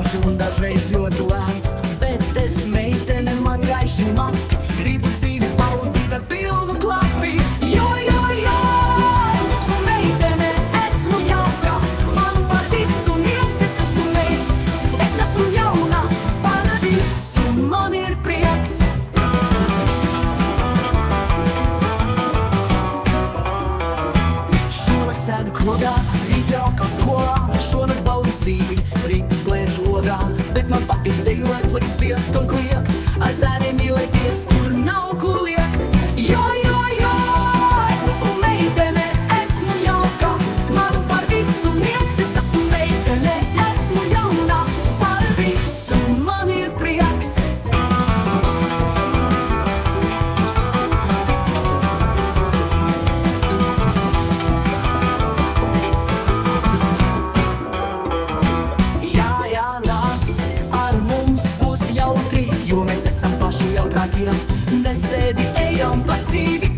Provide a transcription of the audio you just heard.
nejauši un dažreiz ļoti lēns, bet es meitene man gaiši mati, gribu dzīvi pavadīt ar pilnu klapi. Jo, es esmu meitene, esmu jauka, man par visu nieks, es esmu meiks, es esmu jauna, par visu man ir prieks. Šonakt sēdu krogā, rīt jau atkal skolā, šonakt baudu dzīvi, rīt blēž logā, bet man patīk dejot, liks piekt un kliegt, ar zēniem mīlēties, kur nav ko liekt. Jo, es esmu meitene, esmu jauka, man par visu nieks, es esmu meitene, esmu jauna, par visu man ir prieks. Jā, nāc, ar mums būs jautri, jo mēs esam paši jautrākie. Nesēdi, ejam pa dzīvi